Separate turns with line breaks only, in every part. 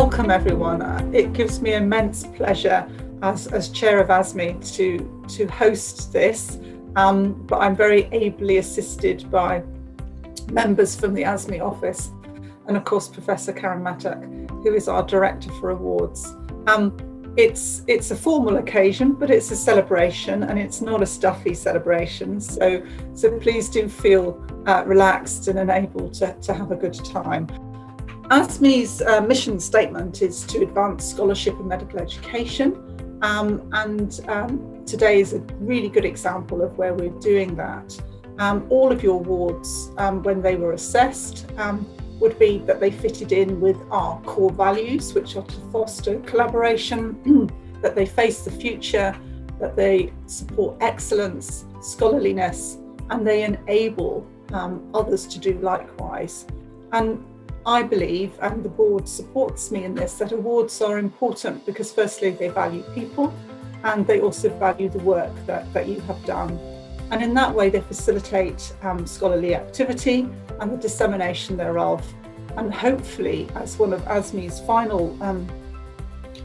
welcome everyone. It gives me immense pleasure as chair of ASME to host this, but I'm very ably assisted by members from the ASME office and of course Professor Karen Mattock, who is our Director for Awards. It's a formal occasion, but it's a celebration, and it's not a stuffy celebration, so please do feel relaxed and enabled to have a good time. ASME's mission statement is to advance scholarship and medical education, and today is a really good example of where we're doing that. All of your awards, when they were assessed, would be that they fitted in with our core values, which are to foster collaboration, that they face the future, that they support excellence, scholarliness, and they enable others to do likewise. And I believe, and the board supports me in this, that awards are important because firstly, they value people, and they also value the work that you have done. And in that way, they facilitate scholarly activity and the dissemination thereof. And hopefully, as one of ASME's final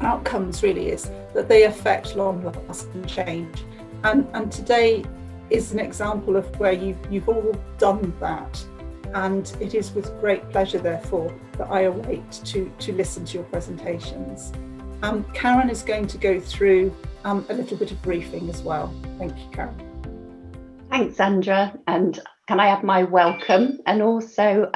outcomes really is that they affect long-lasting change. And today is an example of where you've all done that. And it is with great pleasure, therefore, that I await to listen to your presentations. Karen is going to go through a little bit of briefing as well. Thank you, Karen.
Thanks, Sandra, and can I have my welcome, and also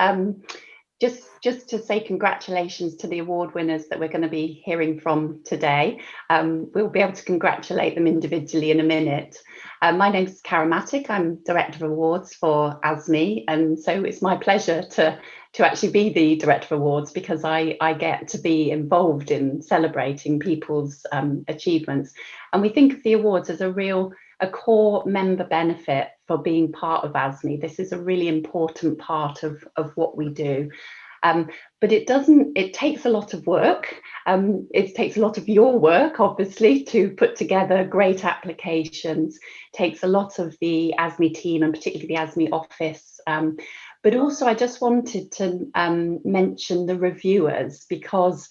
just to say congratulations to the award winners that we're going to be hearing from today. We'll be able to congratulate them individually in a minute. My name's Karen Mattock. I'm Director of Awards for ASME, and so it's my pleasure to actually be the Director of Awards because I get to be involved in celebrating people's achievements. And we think of the awards as a core member benefit for being part of ASME. This is a really important part of what we do. But it takes a lot of work. It takes a lot of your work, obviously, to put together great applications. It takes a lot of the ASME team and particularly the ASME office. But also I just wanted to mention the reviewers because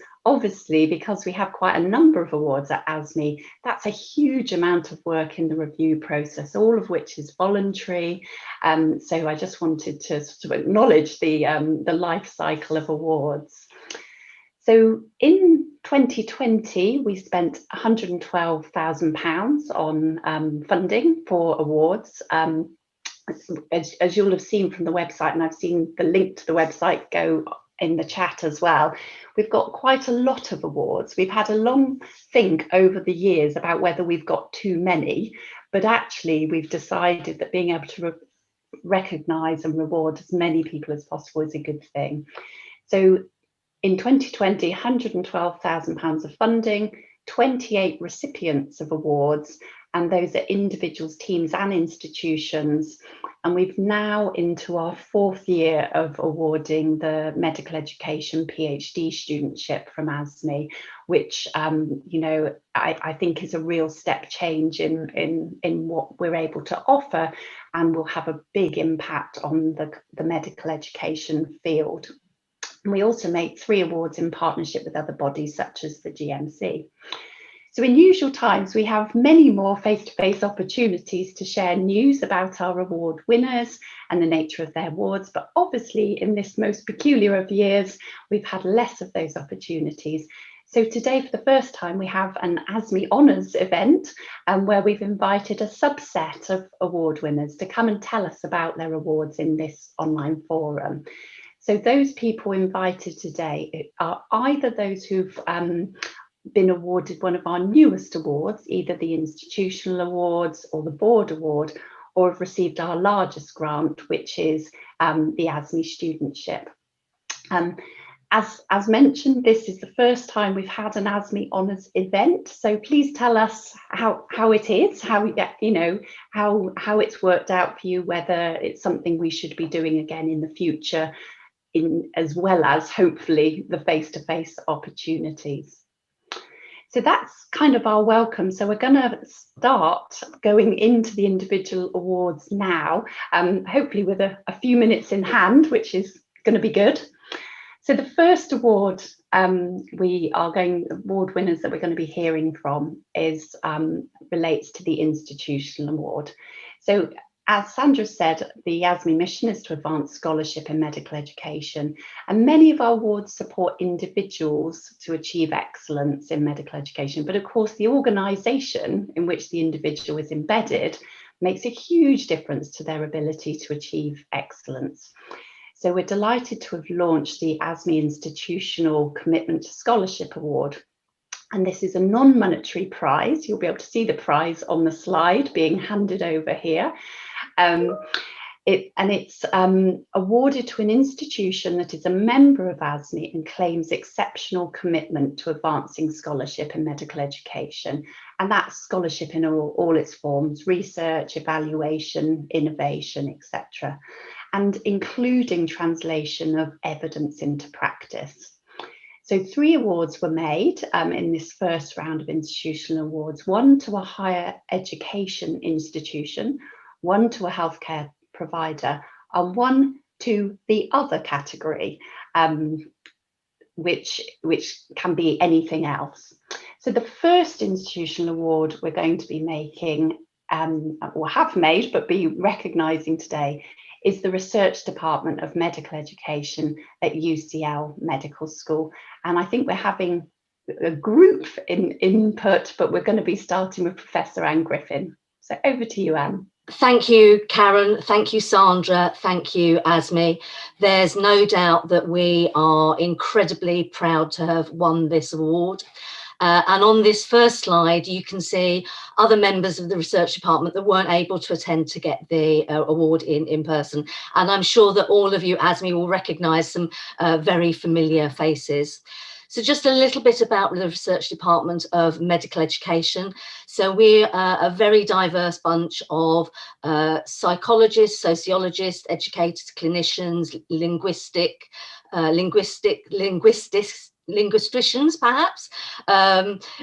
we have quite a number of awards at ASME, that's a huge amount of work in the review process, all of which is voluntary. So I just wanted to sort of acknowledge the life cycle of awards. So in 2020, we spent £112,000 on funding for awards. As you'll have seen from the website, and I've seen the link to the website go in the chat as well, we've got quite a lot of awards. We've had a long think over the years about whether we've got too many, but actually we've decided that being able to recognise and reward as many people as possible is a good thing. So in 2020, £112,000 of funding, 28 recipients of awards, and those are individuals, teams and institutions. And we've now into our 4th year of awarding the medical education PhD studentship from ASME, which I think is a real step change in what we're able to offer and will have a big impact on the medical education field. And we also make 3 awards in partnership with other bodies such as the GMC. So in usual times, we have many more face-to-face opportunities to share news about our award winners and the nature of their awards. But obviously, in this most peculiar of years, we've had less of those opportunities. So today, for the first time, we have an ASME Honours event where we've invited a subset of award winners to come and tell us about their awards in this online forum. So those people invited today are either those who've been awarded one of our newest awards, either the institutional awards or the board award, or have received our largest grant, which is the ASME studentship. As mentioned, this is the first time we've had an ASME Honours event, so please tell us how it is, how we get, how it's worked out for you, whether it's something we should be doing again in the future, as well as hopefully the face-to-face opportunities. So that's kind of our welcome. So we're going to start going into the individual awards now, hopefully with a few minutes in hand, which is going to be good. So the first award award winners that we're going to be hearing from is relates to the institutional award. So as Sandra said, the ASME mission is to advance scholarship in medical education, and many of our awards support individuals to achieve excellence in medical education. But of course, the organisation in which the individual is embedded makes a huge difference to their ability to achieve excellence. So we're delighted to have launched the ASME Institutional Commitment to Scholarship Award. And this is a non-monetary prize. You'll be able to see the prize on the slide being handed over here. It's awarded to an institution that is a member of ASME and claims exceptional commitment to advancing scholarship in medical education. And that's scholarship in all its forms: research, evaluation, innovation, etc., and including translation of evidence into practice. So 3 awards were made in this first round of institutional awards: 1 to a higher education institution, 1 to a healthcare provider, and 1 to the other category, which can be anything else. So the first institutional award we're going to be making, or have made but be recognising today, is the Research Department of Medical Education at UCL Medical School. And I think we're having a group input, but we're going to be starting with Professor Ann Griffin. So over to you, Anne.
Thank you, Karen. Thank you, Sandra. Thank you, ASME. There's no doubt that we are incredibly proud to have won this award. And on this first slide, you can see other members of the research department that weren't able to attend to get the award in person. And I'm sure that all of you, ASME, will recognise some very familiar faces. So just a little bit about the Research Department of Medical Education. So we're a very diverse bunch of psychologists, sociologists, educators, clinicians, linguisticians, perhaps,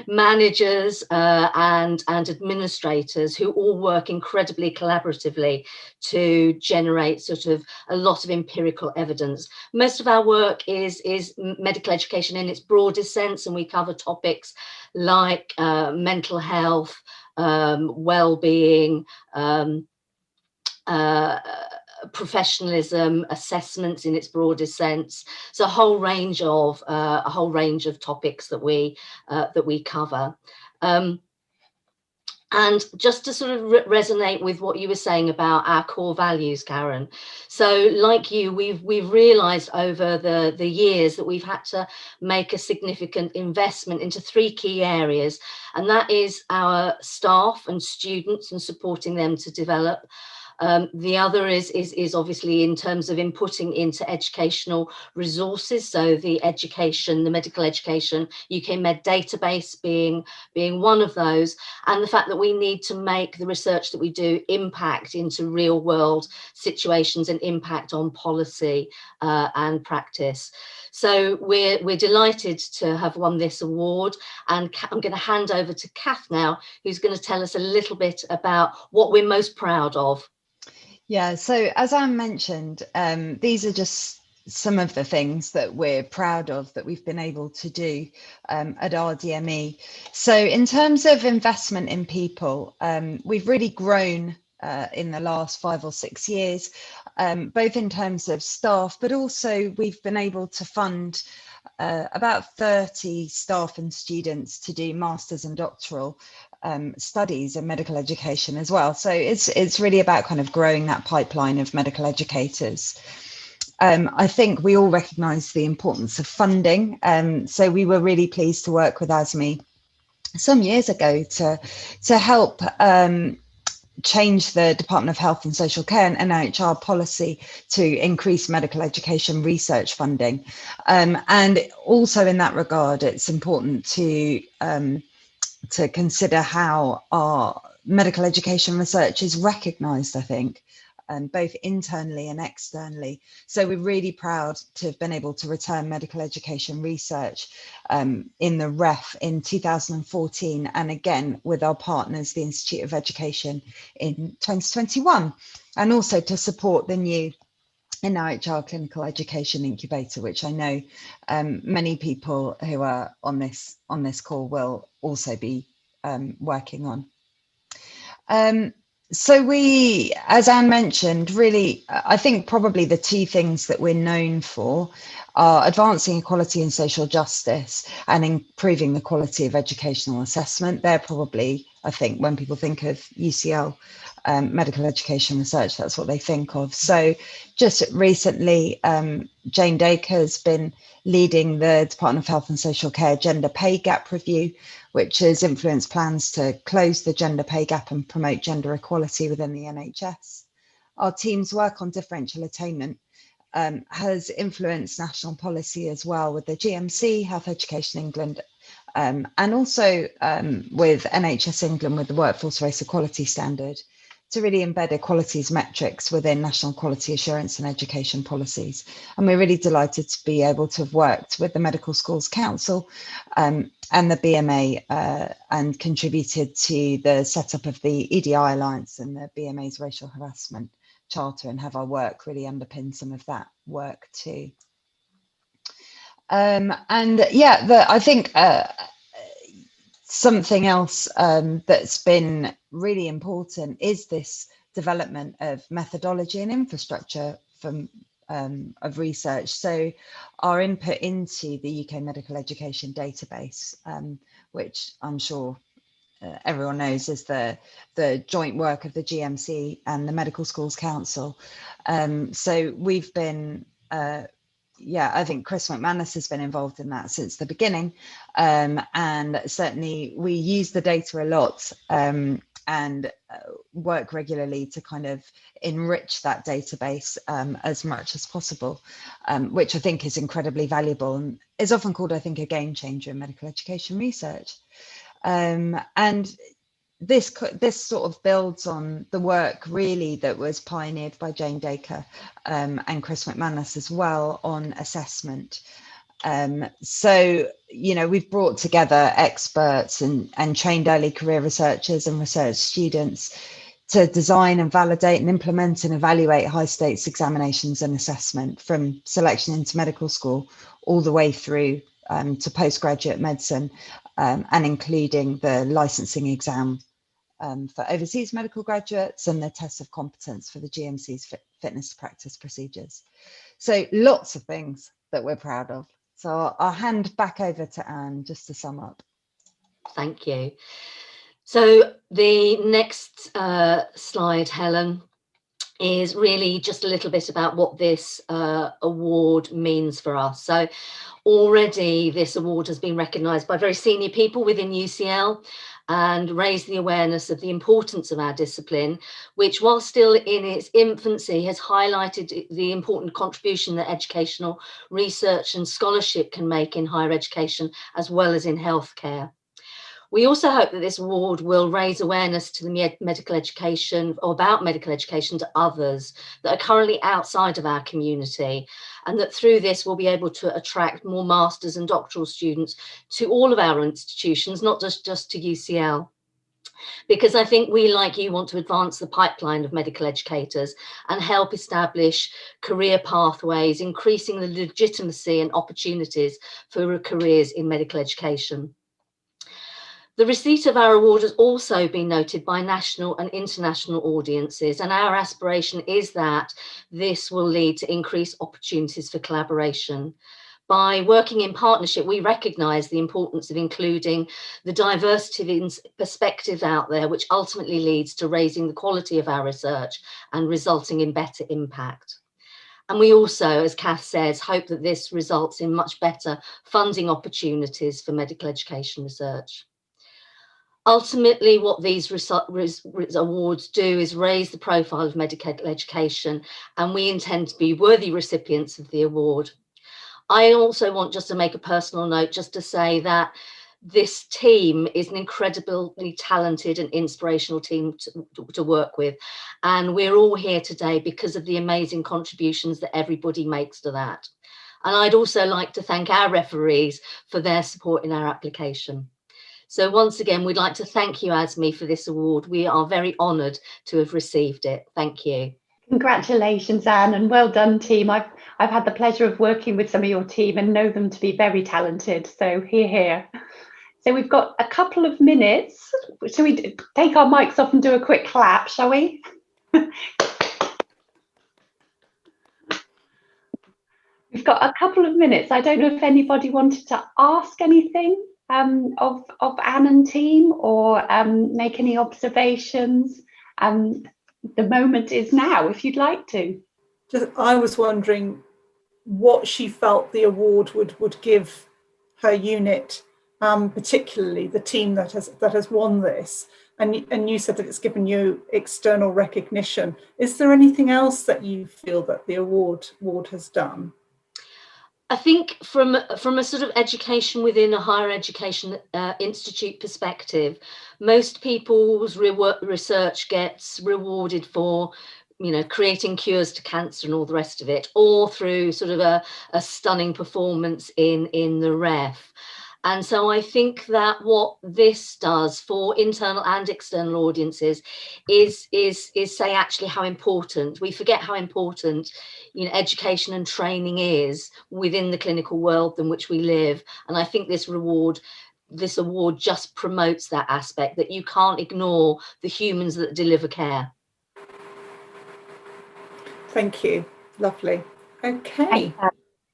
managers and administrators, who all work incredibly collaboratively to generate sort of a lot of empirical evidence. Most of our work is medical education in its broadest sense, and we cover topics like mental health, well-being, professionalism, assessments in its broadest sense. So a whole range of topics that we cover. And just to sort of resonate with what you were saying about our core values, Karen. So like you, we've realised over the years that we've had to make a significant investment into 3 key areas, and that is our staff and students and supporting them to develop. The other is obviously in terms of inputting into educational resources. So the medical education UK Med database being one of those, and the fact that we need to make the research that we do impact into real world situations and impact on policy and practice. So we're delighted to have won this award, and I'm going to hand over to Kath now, who's going to tell us a little bit about what we're most proud of.
Yeah, so as Anne mentioned, these are just some of the things that we're proud of that we've been able to do at RDME. So in terms of investment in people, we've really grown in the last 5 or 6 years, both in terms of staff, but also we've been able to fund about 30 staff and students to do masters and doctoral studies in medical education as well. So it's really about kind of growing that pipeline of medical educators. I think we all recognise the importance of funding. So we were really pleased to work with ASME some years ago to help change the Department of Health and Social Care and NHR policy to increase medical education research funding. And also in that regard, it's important to consider how our medical education research is recognised, I think, both internally and externally. So we're really proud to have been able to return medical education research in the REF in 2014, and again with our partners, the Institute of Education, in 2021, and also to support the new in our HR Clinical Education Incubator, which I know many people who are on this call will also be working on. So we, as Anne mentioned, really, I think probably the two things that we're known for are advancing equality and social justice and improving the quality of educational assessment. They're probably, I think, when people think of UCL medical education research, that's what they think of. So just recently, Jane Dacre has been leading the Department of Health and Social Care Gender Pay Gap Review, which has influenced plans to close the gender pay gap and promote gender equality within the NHS. Our team's work on differential attainment has influenced national policy as well, with the GMC, Health Education England, and also with NHS England with the Workforce Race Equality Standard, to really embed equalities metrics within national quality assurance and education policies. And we're really delighted to be able to have worked with the Medical Schools Council and the BMA and contributed to the setup of the EDI Alliance and the BMA's Racial Harassment Charter, and have our work really underpin some of that work too. And yeah, I think something else that's been really important is this development of methodology and infrastructure from of research. So our input into the UK Medical Education Database, which I'm sure everyone knows is the joint work of the GMC and the Medical Schools Council. So we've been yeah, I think Chris McManus has been involved in that since the beginning, and certainly we use the data a lot and work regularly to kind of enrich that database as much as possible, which I think is incredibly valuable and is often called, I think, a game changer in medical education research. And this sort of builds on the work really that was pioneered by Jane Dacre and Chris McManus as well on assessment. So, you know, we've brought together experts and trained early career researchers and research students to design and validate and implement and evaluate high stakes examinations and assessment from selection into medical school all the way through to postgraduate medicine, and including the licensing exam for overseas medical graduates and the tests of competence for the GMC's fitness to practice procedures. So lots of things that we're proud of. So I'll hand back over to Anne just to sum up.
Thank you. So the next slide, Helen, is really just a little bit about what this award means for us. So already this award has been recognised by very senior people within UCL and raised the awareness of the importance of our discipline, which, while still in its infancy, has highlighted the important contribution that educational research and scholarship can make in higher education as well as in healthcare. We also hope that this award will raise awareness to the medical education, or about medical education, to others that are currently outside of our community, and that through this we'll be able to attract more masters and doctoral students to all of our institutions, not just to UCL. Because I think we, like you, want to advance the pipeline of medical educators and help establish career pathways, increasing the legitimacy and opportunities for careers in medical education. The receipt of our award has also been noted by national and international audiences, and our aspiration is that this will lead to increased opportunities for collaboration. By working in partnership, we recognise the importance of including the diversity of perspectives out there, which ultimately leads to raising the quality of our research and resulting in better impact. And we also, as Kath says, hope that this results in much better funding opportunities for medical education research. Ultimately, what these awards do is raise the profile of medical education, and we intend to be worthy recipients of the award. I also want just to make a personal note, just to say that this team is an incredibly talented and inspirational team to work with. And we're all here today because of the amazing contributions that everybody makes to that. And I'd also like to thank our referees for their support in our application. So once again, we'd like to thank you, ASME, for this award. We are very honoured to have received it. Thank you.
Congratulations, Anne, and well done, team. I've had the pleasure of working with some of your team and know them to be very talented. So hear. So we've got a couple of minutes. Shall we take our mics off and do a quick clap, shall we? We've got a couple of minutes. I don't know if anybody wanted to ask anything of Anne and team, or make any observations. The moment is now, if you'd like to.
I was wondering what she felt the award would give her unit, particularly the team that has won this. And you said that it's given you external recognition. Is there anything else that you feel that the award has done?
I think from a sort of education within a higher education institute perspective, most people's research gets rewarded for, you know, creating cures to cancer and all the rest of it, or through sort of a stunning performance in the ref. And so I think that what this does for internal and external audiences is say actually how important, we forget how important, you know, education and training is within the clinical world in which we live. And I think this award just promotes that aspect, that you can't ignore the humans that deliver care.
Thank you. Lovely. Okay.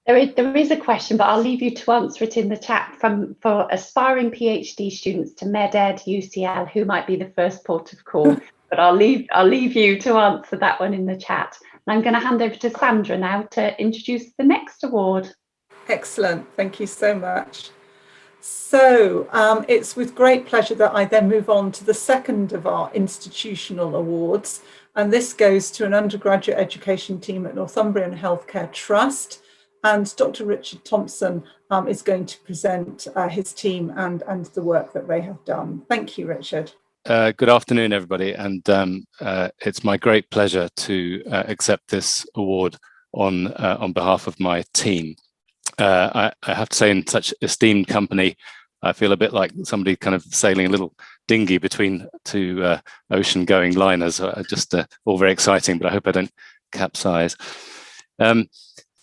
There is a question, but I'll leave you to answer it in the chat for aspiring PhD students to MedEd, UCL, who might be the first port of call. But I'll leave you to answer that one in the chat. And I'm going to hand over to Sandra now to introduce the next award.
Excellent. Thank you so much. So it's with great pleasure that I then move on to the second of our institutional awards. And this goes to an undergraduate education team at Northumbria Healthcare Trust. And Dr. Richard Thompson is going to present his team and the work that they have done. Thank you, Richard.
Good afternoon, everybody. And it's my great pleasure to accept this award on behalf of my team. I have to say, in such esteemed company, I feel a bit like somebody kind of sailing a little dinghy between two ocean-going liners. Just all very exciting, but I hope I don't capsize.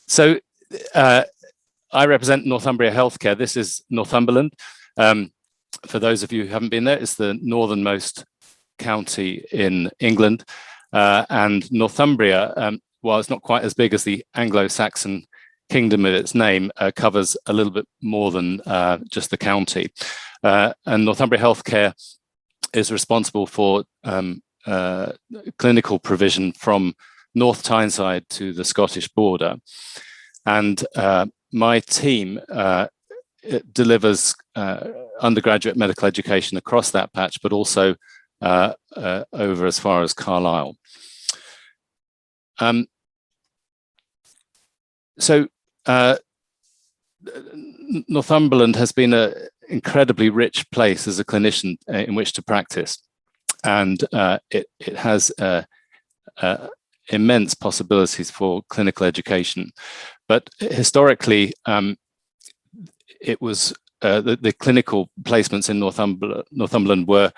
So I represent Northumbria Healthcare. This is Northumberland. For those of you who haven't been there, it's the northernmost county in England. And Northumbria, while it's not quite as big as the Anglo-Saxon kingdom of its name, covers a little bit more than just the county. And Northumbria Healthcare is responsible for clinical provision from North Tyneside to the Scottish border. And my team delivers undergraduate medical education across that patch, but also over as far as Carlisle. So Northumberland has been an incredibly rich place as a clinician in which to practice, and it has immense possibilities for clinical education. But historically, it was the clinical placements in Northumberland were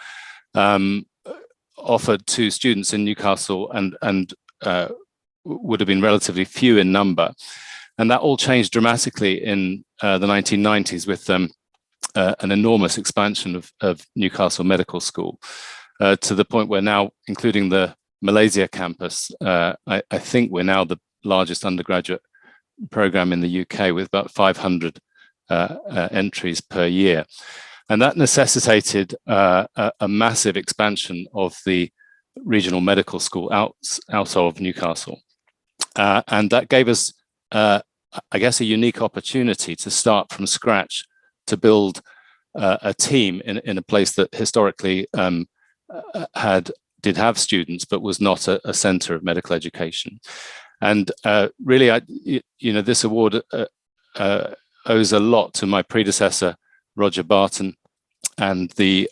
offered to students in Newcastle and would have been relatively few in number. And that all changed dramatically in the 1990s with an enormous expansion of Newcastle Medical School to the point where now, including the Malaysia campus, I think we're now the largest undergraduate program in the UK with about 500 entries per year. And that necessitated a massive expansion of the regional medical school out of Newcastle. And that gave us, I guess, a unique opportunity to start from scratch to build a team in a place that historically did have students, but was not a centre of medical education. And really, this award owes a lot to my predecessor, Roger Barton, and the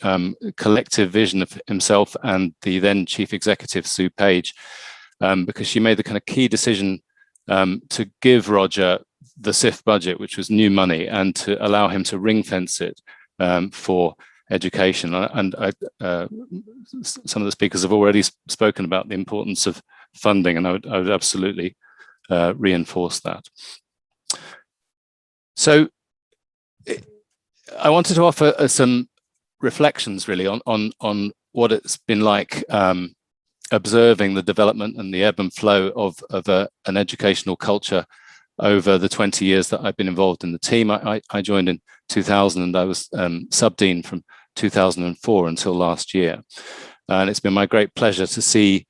collective vision of himself and the then chief executive, Sue Page, because she made the kind of key decision to give Roger the SIF budget, which was new money, and to allow him to ring fence it for education. And some of the speakers have already spoken about the importance of funding, and I would absolutely reinforce that. So I wanted to offer some reflections really on what it's been like observing the development and the ebb and flow of an educational culture over the 20 years that I've been involved in the team. I joined in 2000, and I was sub-dean from 2004 until last year. And it's been my great pleasure to see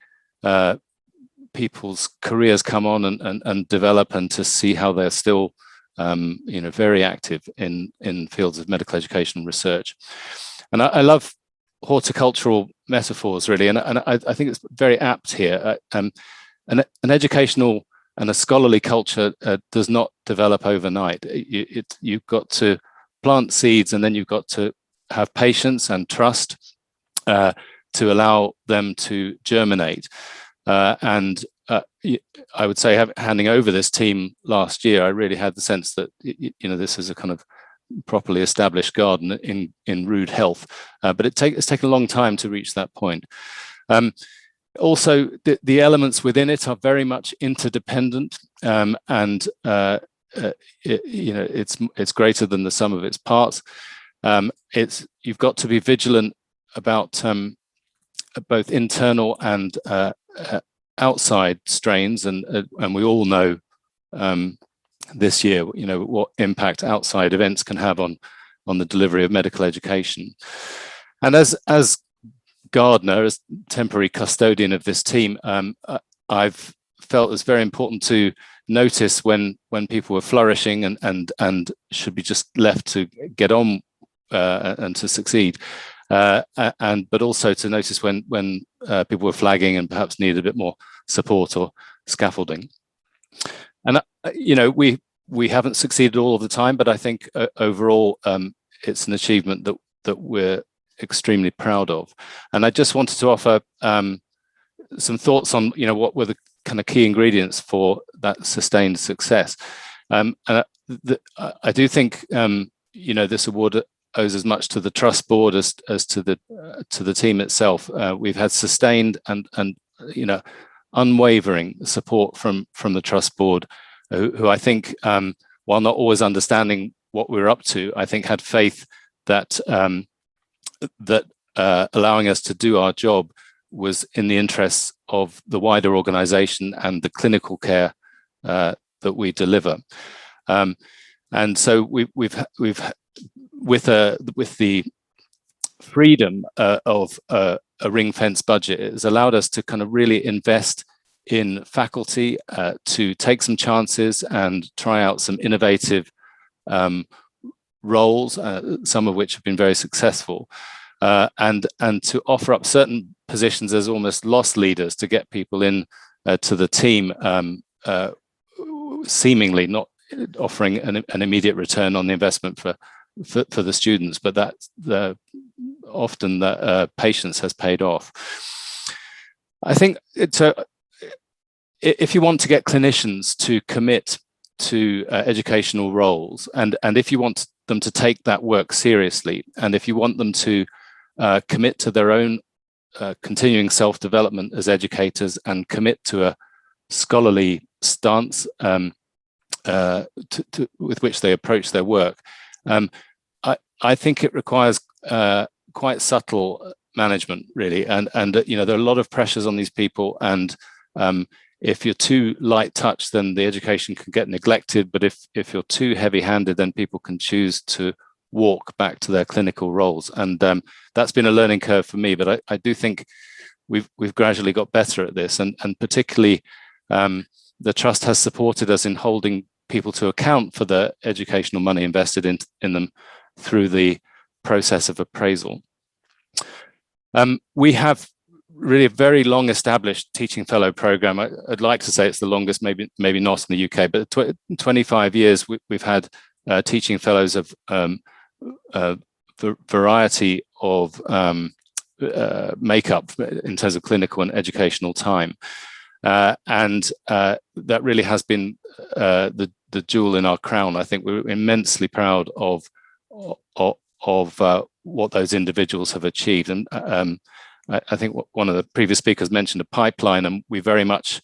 people's careers come on and develop, and to see how they're still very active in fields of medical education research. And I love horticultural metaphors, really, and I think it's very apt here. An educational and a scholarly culture does not develop overnight. You've got to plant seeds, and then you've got to have patience and trust to allow them to germinate. And I would say, handing over this team last year, I really had the sense that this is a kind of properly established garden in rude health, but it's taken a long time to reach that point. Also, the elements within it are very much interdependent, and it's greater than the sum of its parts. You've got to be vigilant about both internal and outside strains, and we all know this year, what impact outside events can have on the delivery of medical education. And as gardener, as temporary custodian of this team, I've felt it's very important to notice when people were flourishing and should be just left to get on and to succeed, but also to notice when people were flagging and perhaps needed a bit more support or scaffolding. And we haven't succeeded all of the time, but I think overall it's an achievement that we're extremely proud of. And I just wanted to offer some thoughts on what were the kind of key ingredients for that sustained success. And I do think this award owes as much to the trust board as to the team itself. We've had sustained and unwavering support from the trust board, who I think, while not always understanding what we're up to, I think had faith that allowing us to do our job was in the interests of the wider organization and the clinical care that we deliver. And so we've with the freedom of a ring-fence budget, it has allowed us to kind of really invest in faculty, to take some chances and try out some innovative roles, some of which have been very successful, and to offer up certain positions as almost lost leaders to get people in to the team, seemingly not offering an immediate return on the investment for the students, but that often the patience has paid off. I think if you want to get clinicians to commit to educational roles, and if you want them to take that work seriously, and if you want them to commit to their own continuing self-development as educators and commit to a scholarly stance with which they approach their work, I think it requires quite subtle management, really, and there are a lot of pressures on these people, and if you're too light touch, then the education can get neglected, but if you're too heavy-handed, then people can choose to walk back to their clinical roles, and that's been a learning curve for me, but I do think we've gradually got better at this, and particularly the trust has supported us in holding people to account for the educational money invested in them through the process of appraisal. We have really a very long established teaching fellow program. I'd like to say it's the longest, maybe not in the UK, but 25 years we've had teaching fellows of variety of makeup in terms of clinical and educational time. And that really has been the jewel in our crown. I think we're immensely proud of what those individuals have achieved. And I think one of the previous speakers mentioned a pipeline, and we very much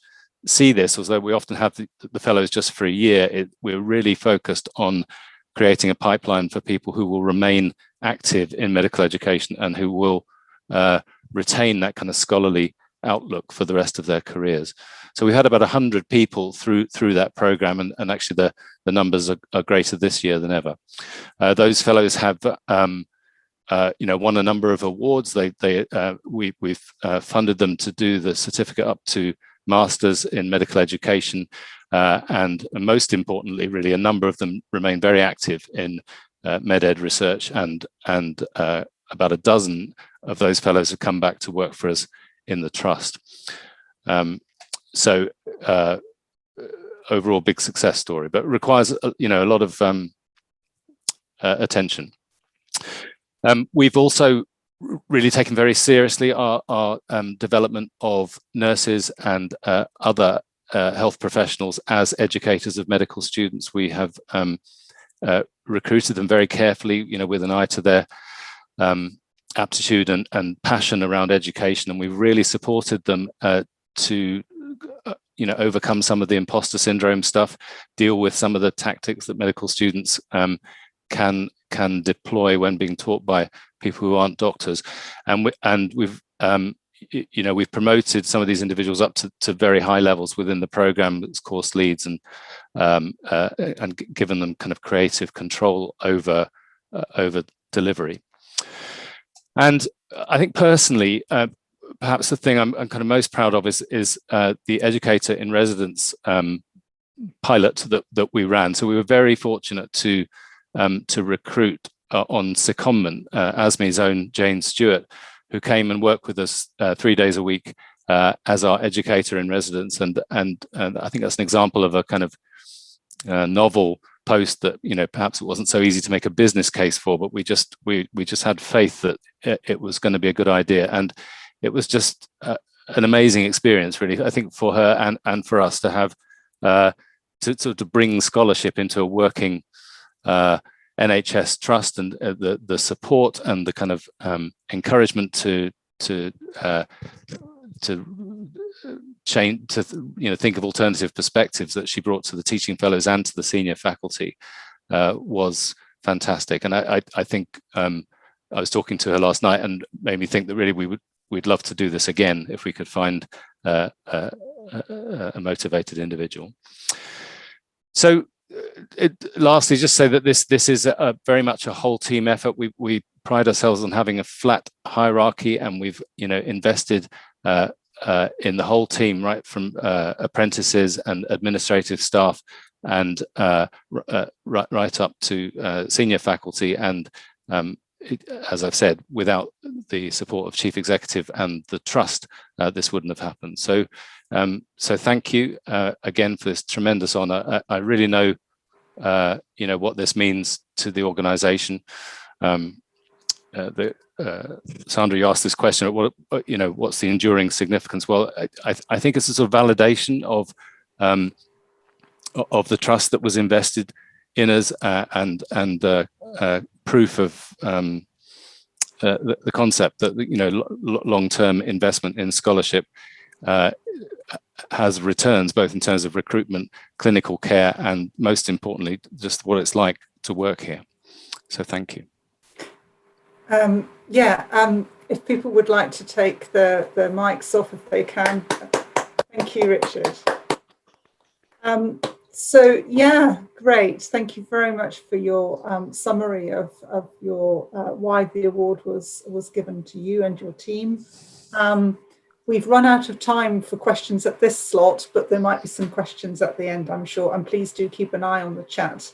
see this, although we often have the fellows just for a year. We're really focused on creating a pipeline for people who will remain active in medical education and who will retain that kind of scholarly outlook for the rest of their careers. So we had about 100 people through that program, and actually the numbers are greater this year than ever. Those fellows have won a number of awards. We've funded them to do the certificate up to Masters in medical education, and most importantly, really, a number of them remain very active in med ed research, and about a dozen of those fellows have come back to work for us in the trust. So overall, big success story, but requires a lot of attention. We've also really taken very seriously our development of nurses and other health professionals as educators of medical students. We have recruited them very carefully, with an eye to their aptitude and passion around education, and we've really supported them to overcome some of the imposter syndrome stuff, deal with some of the tactics that medical students can deploy when being taught by people who aren't doctors, and we've promoted some of these individuals up to very high levels within the program as course leads, and given them kind of creative control over delivery. And I think personally, perhaps the thing I'm kind of most proud of is the Educator in Residence pilot that we ran. So we were very fortunate to recruit on secondment ASME's own Jane Stewart, who came and worked with us 3 days a week as our Educator in Residence, and I think that's an example of a kind of novel post that perhaps it wasn't so easy to make a business case for, but we just had faith that it was going to be a good idea, and it was just an amazing experience, really. I think for her and for us to have to bring scholarship into a working NHS trust, and the support and the kind of encouragement to change, to think of alternative perspectives that she brought to the teaching fellows and to the senior faculty was fantastic. And I think I was talking to her last night, and made me think that really we'd love to do this again if we could find a motivated individual. So lastly, just say that this is very much a whole team effort. We pride ourselves on having a flat hierarchy, and we've invested in the whole team, right from apprentices and administrative staff, and right up to senior faculty. And as I've said, without the support of Chief Executive and the Trust, this wouldn't have happened. So thank you again for this tremendous honour. I really know what this means to the organisation. Sandra, you asked this question, what's the enduring significance? Well, I think it's a sort of validation of the trust that was invested in us, and proof of the concept that long-term investment in scholarship has returns, both in terms of recruitment, clinical care, and most importantly, just what it's like to work here. So thank you.
If people would like to take the mics off, if they can. Thank you, Richard. Great. Thank you very much for your summary of your why the award was given to you and your team. We've run out of time for questions at this slot, but there might be some questions at the end, I'm sure. And please do keep an eye on the chat,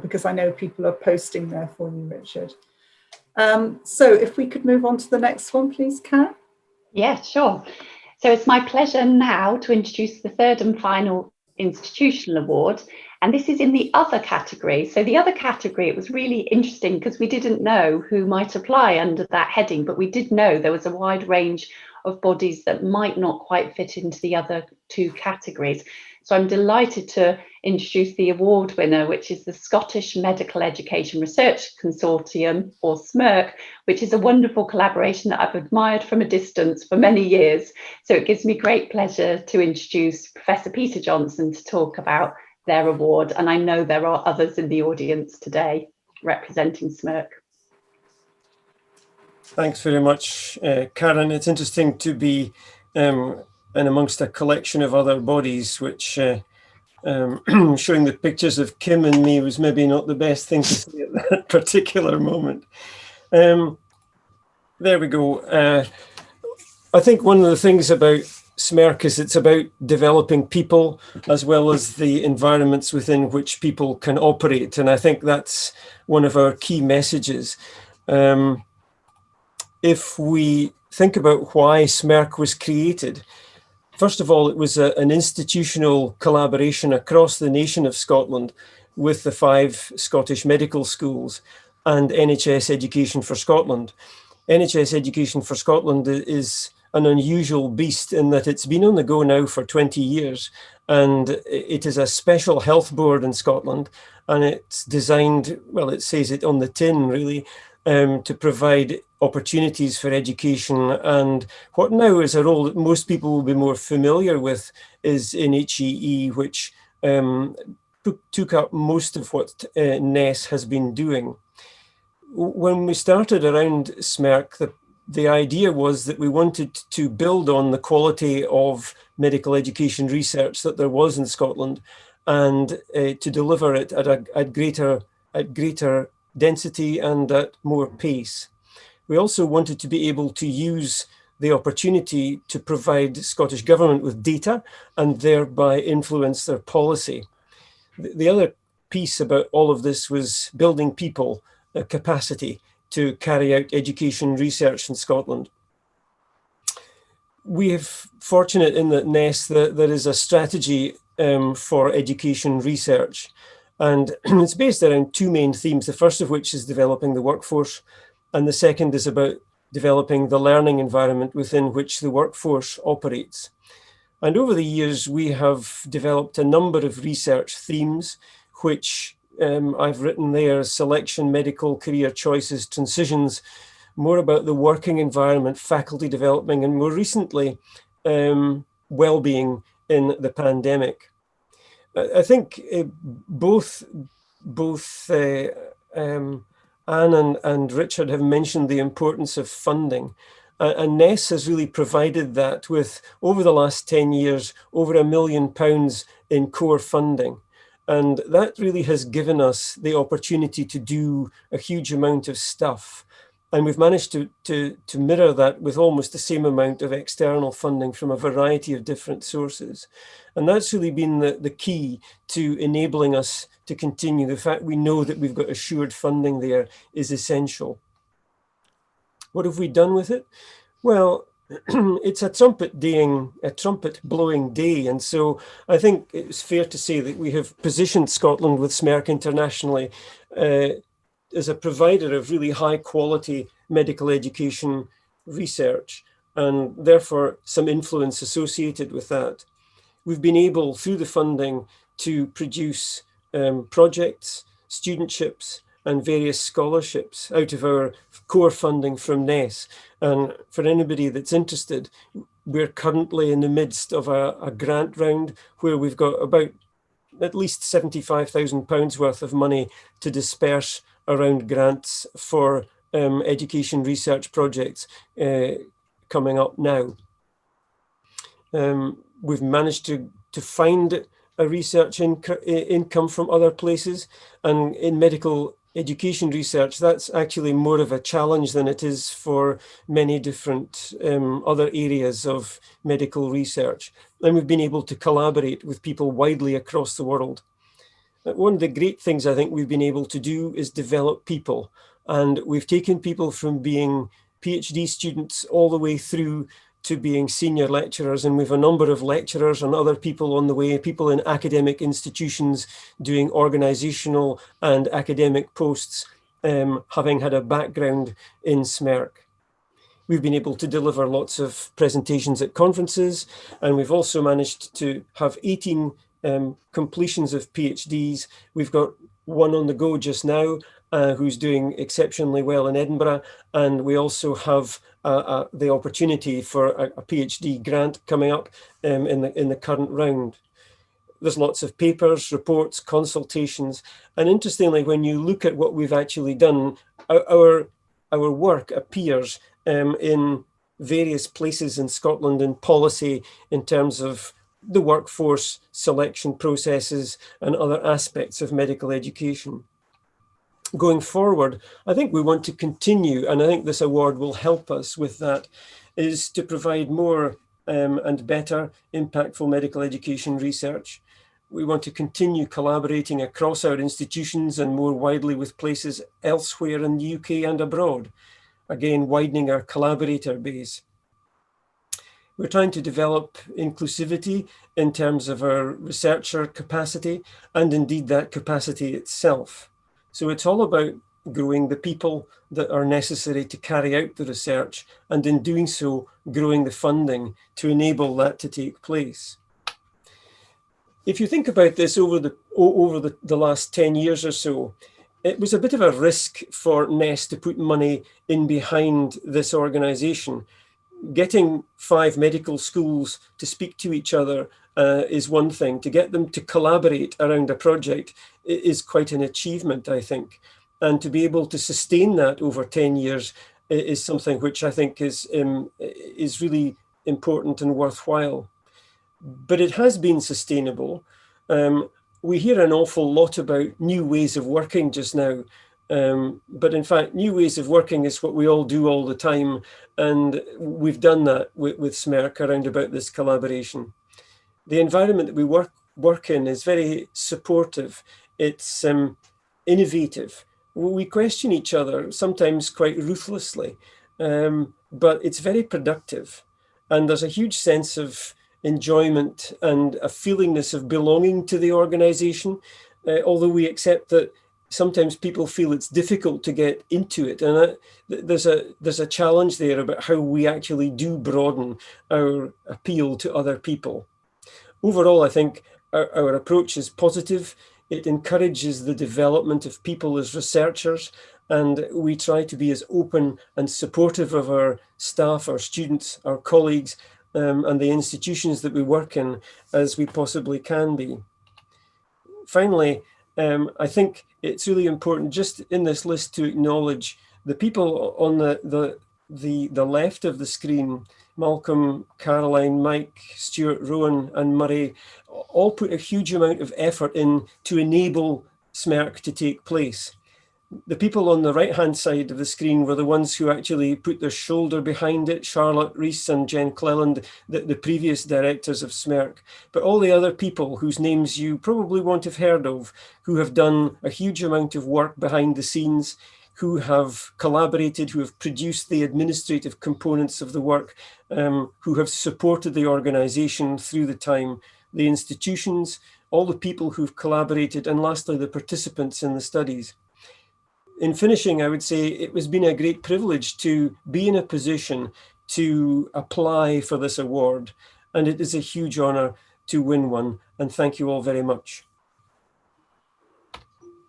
because I know people are posting there for you, Richard. So if we could move on to the next one, please, Kat.
Yeah, sure. So it's my pleasure now to introduce the third and final institutional award, and this is in the other category. So the other category, it was really interesting because we didn't know who might apply under that heading, but we did know there was a wide range of bodies that might not quite fit into the other two categories. So I'm delighted to introduce the award winner, which is the Scottish Medical Education Research Consortium, or Smirk, which is a wonderful collaboration that I've admired from a distance for many years. So it gives me great pleasure to introduce Professor Peter Johnson to talk about their award. And I know there are others in the audience today representing Smirk.
Thanks very much, Karen. It's interesting to be in amongst a collection of other bodies, which showing the pictures of Kim and me was maybe not the best thing to say at that particular moment. There we go. I think one of the things about Smirk is it's about developing people as well as the environments within which people can operate. And I think that's one of our key messages. If we think about why Smirk was created, first of all, it was an institutional collaboration across the nation of Scotland with the 5 Scottish medical schools and NHS Education for Scotland. NHS Education for Scotland is an unusual beast in that it's been on the go now for 20 years, and it is a special health board in Scotland, and it's designed, well, it says it on the tin really, to provide opportunities for education. And what now is a role that most people will be more familiar with is in HEE, which took up most of what NES has been doing. When we started around Smirk, the idea was that we wanted to build on the quality of medical education research that there was in Scotland, and to deliver it at greater density and at more pace. We also wanted to be able to use the opportunity to provide Scottish Government with data and thereby influence their policy. The other piece about all of this was building people, capacity to carry out education research in Scotland. We are fortunate in that NES that there is a strategy for education research, and it's based around 2 main themes, the first of which is developing the workforce, and the second is about developing the learning environment within which the workforce operates. And over the years, we have developed a number of research themes, which I've written there: selection, medical career choices, transitions, more about the working environment, faculty development, and more recently, well-being in the pandemic. I think both Anne and Richard have mentioned the importance of funding. And NES has really provided that with, over the last 10 years, over £1 million in core funding. And that really has given us the opportunity to do a huge amount of stuff. And we've managed to mirror that with almost the same amount of external funding from a variety of different sources. And that's really been the key to enabling us to continue. The fact we know that we've got assured funding there is essential. What have we done with it? Well, it's a trumpet blowing day. And so I think it's fair to say that we have positioned Scotland with Smirk internationally as a provider of really high quality medical education research, and therefore some influence associated with that. We've been able, through the funding, to produce projects, studentships, and various scholarships out of our core funding from NES. And for anybody that's interested, we're currently in the midst of a grant round where we've got about at least £75,000 worth of money to disperse around grants for education research projects coming up now. We've managed to find a research income from other places, and in medical education research, that's actually more of a challenge than it is for many different other areas of medical research. And we've been able to collaborate with people widely across the world. One of the great things I think we've been able to do is develop people. And we've taken people from being PhD students all the way through to being senior lecturers, and we've a number of lecturers and other people on the way, people in academic institutions doing organizational and academic posts, having had a background in Smirk. We've been able to deliver lots of presentations at conferences, and we've also managed to have 18 completions of PhDs. We've got one on the go just now, who's doing exceptionally well in Edinburgh, and we also have the opportunity for a PhD grant coming up in the current round. There's lots of papers, reports, consultations, and interestingly, when you look at what we've actually done, our work appears in various places in Scotland in policy in terms of the workforce selection processes and other aspects of medical education. Going forward, I think we want to continue, and I think this award will help us with that, is to provide more and better impactful medical education research. We want to continue collaborating across our institutions and more widely with places elsewhere in the UK and abroad. Again, widening our collaborator base. We're trying to develop inclusivity in terms of our researcher capacity and indeed that capacity itself. So it's all about growing the people that are necessary to carry out the research, and in doing so, growing the funding to enable that to take place. If you think about this over the last 10 years or so, it was a bit of a risk for NEST to put money in behind this organisation. Getting 5 medical schools to speak to each other is one thing. To get them to collaborate around a project is quite an achievement, I think. And to be able to sustain that over 10 years is something which I think is really important and worthwhile. But it has been sustainable. We hear an awful lot about new ways of working just now. But in fact, new ways of working is what we all do all the time. And we've done that with Smirk around about this collaboration. The environment that we work in is very supportive. It's innovative. We question each other, sometimes quite ruthlessly, but it's very productive. And there's a huge sense of enjoyment and a feelingness of belonging to the organization, although we accept that sometimes people feel it's difficult to get into it. And there's a challenge there about how we actually do broaden our appeal to other people. Overall, I think our approach is positive. It encourages the development of people as researchers, and we try to be as open and supportive of our staff, our students, our colleagues, and the institutions that we work in as we possibly can be. Finally, I think it's really important just in this list to acknowledge the people on the left of the screen. Malcolm, Caroline, Mike, Stuart, Rowan and Murray all put a huge amount of effort in to enable Smirk to take place. The people on the right-hand side of the screen were the ones who actually put their shoulder behind it, Charlotte Rees and Jen Cleland, the previous directors of Smirk. But all the other people whose names you probably won't have heard of, who have done a huge amount of work behind the scenes, who have collaborated, who have produced the administrative components of the work, who have supported the organisation through the time, the institutions, all the people who've collaborated, and lastly, the participants in the studies. In finishing, I would say it has been a great privilege to be in a position to apply for this award, and it is a huge honour to win one, and thank you all very much.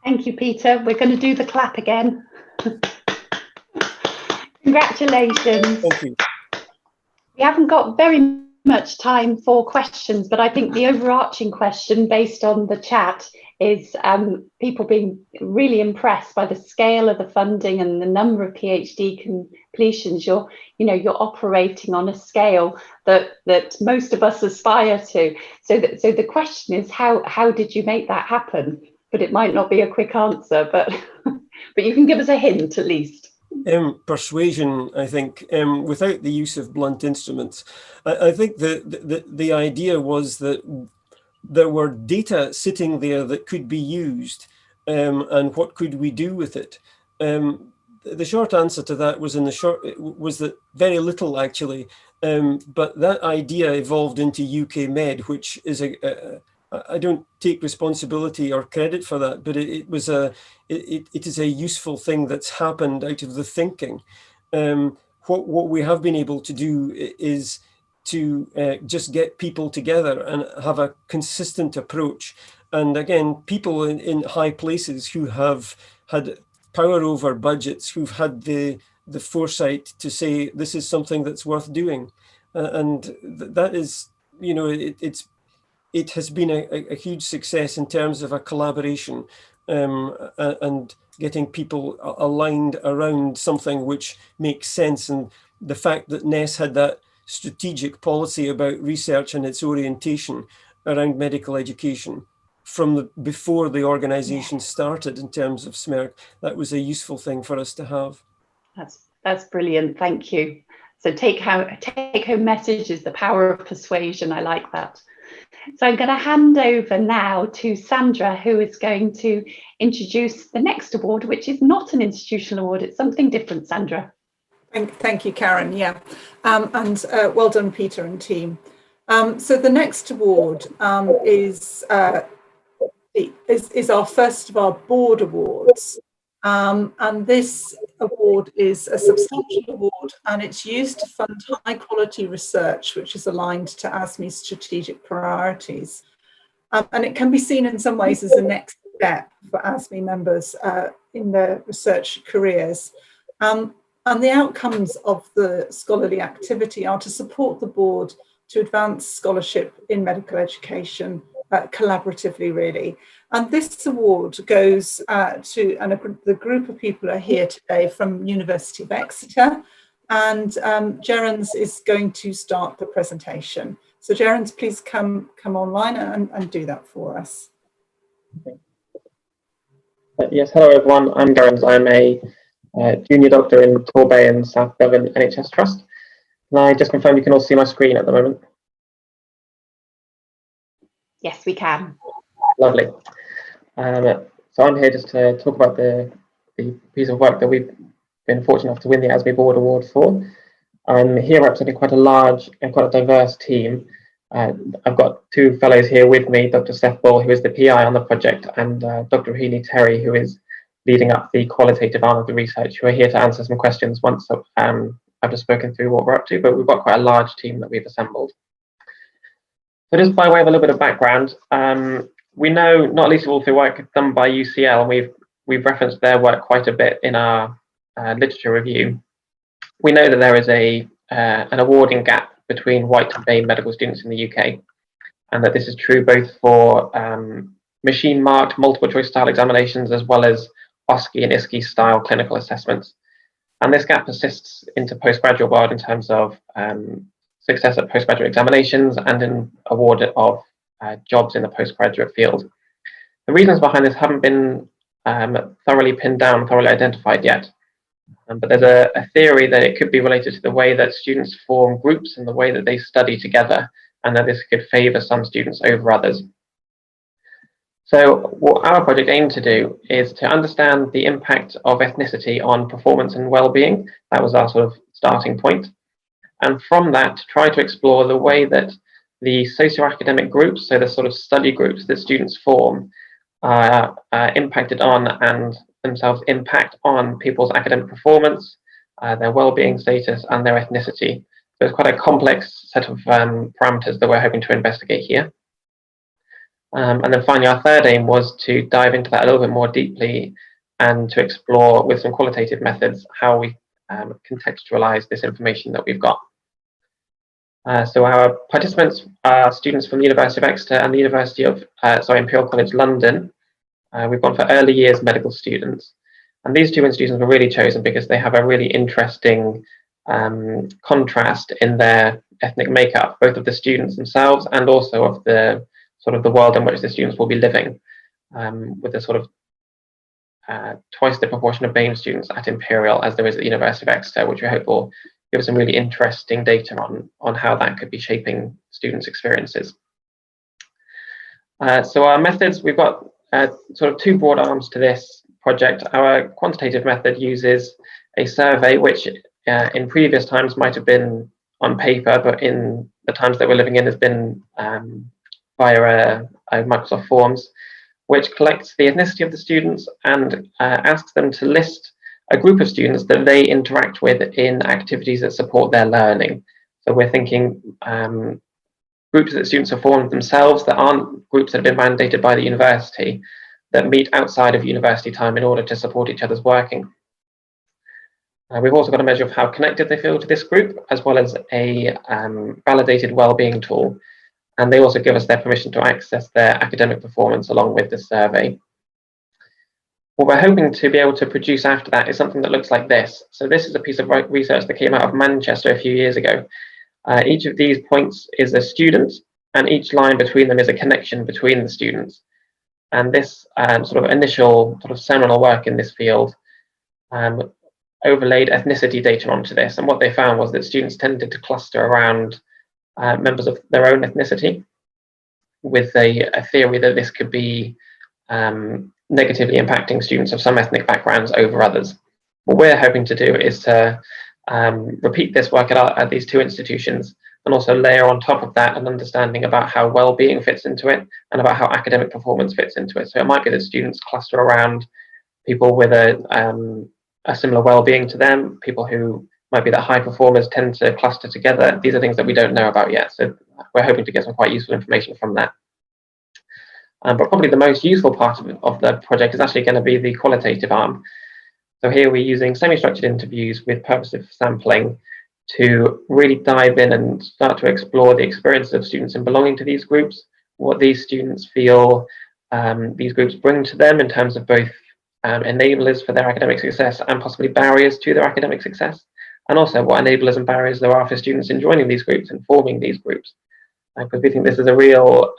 Thank you, Peter. We're going to do the clap again. Congratulations.
Thank you.
We haven't got very much time for questions, but I think the overarching question based on the chat is people being really impressed by the scale of the funding and the number of PhD completions. You're operating on a scale that most of us aspire to. So the question is, how did you make that happen? But it might not be a quick answer, but you can give us a hint at least.
Persuasion, I think, without the use of blunt instruments. I think the idea was that there were data sitting there that could be used, and what could we do with it? The short answer to that was that very little actually, but that idea evolved into UK Med, which is I don't take responsibility or credit for that, but it is a useful thing that's happened out of the thinking. what we have been able to do is to just get people together and have a consistent approach. And again, people in high places who have had power over budgets, who've had the foresight to say this is something that's worth doing, and that is, you know, it has been a huge success in terms of a collaboration, and getting people aligned around something which makes sense. And the fact that NES had that strategic policy about research and its orientation around medical education from before the organization started in terms of Smirk, that was a useful thing for us to have.
That's brilliant, thank you. So take home message is the power of persuasion. I like that. So I'm going to hand over now to Sandra, who is going to introduce the next award, which is not an institutional award, it's something different. Sandra.
Thank you, Karen. Yeah, and well done, Peter and team. So the next award is our first of our board awards, and this award is a substantial award, and it's used to fund high quality research which is aligned to ASME's strategic priorities, and it can be seen in some ways as a next step for ASME members in their research careers. And the outcomes of the scholarly activity are to support the board to advance scholarship in medical education collaboratively, really. And this award goes to, and the group of people are here today from University of Exeter, and Gerens is going to start the presentation. So Gerens, please come online and do that for us.
Yes, hello everyone, I'm Gerens. I'm a junior doctor in Torbay and South Devon NHS Trust. Can I just confirm you can all see my screen at the moment?
Yes, we can.
Lovely. So I'm here just to talk about the piece of work that we've been fortunate enough to win the ASME Board Award for. I'm here representing quite a large and quite a diverse team. I've got two fellows here with me, Dr. Seth Ball, who is the PI on the project, and Dr. Rahini Terry, who is leading up the qualitative arm of the research, who are here to answer some questions once I've just spoken through what we're up to, but we've got quite a large team that we've assembled. So just by way of a little bit of background, we know, not least of all through work done by UCL, and we've referenced their work quite a bit in our literature review. We know that there is an awarding gap between white and BAME medical students in the UK, and that this is true both for machine-marked multiple choice style examinations as well as OSCE and ISCE style clinical assessments. And this gap persists into postgraduate world in terms of success at postgraduate examinations and in award of jobs in the postgraduate field. The reasons behind this haven't been thoroughly pinned down, thoroughly identified yet. But there's a theory that it could be related to the way that students form groups and the way that they study together, and that this could favour some students over others. So what our project aimed to do is to understand the impact of ethnicity on performance and well-being. That was our sort of starting point. And from that, try to explore the way that the socio-academic groups, so the sort of study groups that students form, are impacted on and themselves impact on people's academic performance, their well-being status, and their ethnicity. So it's quite a complex set of parameters that we're hoping to investigate here. And then finally, our third aim was to dive into that a little bit more deeply and to explore with some qualitative methods how we contextualize this information that we've got. So our participants are students from the University of Exeter and the University of, Imperial College London. We've gone for early years medical students. And these two institutions were really chosen because they have a really interesting contrast in their ethnic makeup, both of the students themselves and also of the sort of the world in which the students will be living, with a sort of twice the proportion of BAME students at Imperial as there is at the University of Exeter, which we hope will give us some really interesting data on how that could be shaping students' experiences. So our methods, we've got sort of two broad arms to this project. Our quantitative method uses a survey, which in previous times might have been on paper, but in the times that we're living in has been via a Microsoft Forms, which collects the ethnicity of the students and asks them to list a group of students that they interact with in activities that support their learning. So we're thinking groups that students have formed themselves that aren't groups that have been mandated by the university, that meet outside of university time in order to support each other's working. We've also got a measure of how connected they feel to this group, as well as a validated wellbeing tool. And they also give us their permission to access their academic performance along with the survey. What we're hoping to be able to produce after that is something that looks like this. So this is a piece of research that came out of Manchester a few years ago. Each of these points is a student, and each line between them is a connection between the students. And this sort of initial sort of seminal work in this field overlaid ethnicity data onto this. And what they found was that students tended to cluster around members of their own ethnicity, with a theory that this could be negatively impacting students of some ethnic backgrounds over others. What we're hoping to do is to repeat this work at these two institutions, and also layer on top of that an understanding about how well-being fits into it and about how academic performance fits into it. So it might be that students cluster around people with a similar well-being to them, people who might be that high performers tend to cluster together. These are things that we don't know about yet, so we're hoping to get some quite useful information from that. But probably the most useful part of the project is actually going to be the qualitative arm. So here we're using semi-structured interviews with purposive sampling to really dive in and start to explore the experiences of students in belonging to these groups, what these students feel these groups bring to them in terms of both enablers for their academic success and possibly barriers to their academic success, and also what enablers and barriers there are for students in joining these groups and forming these groups. Because we think this is a real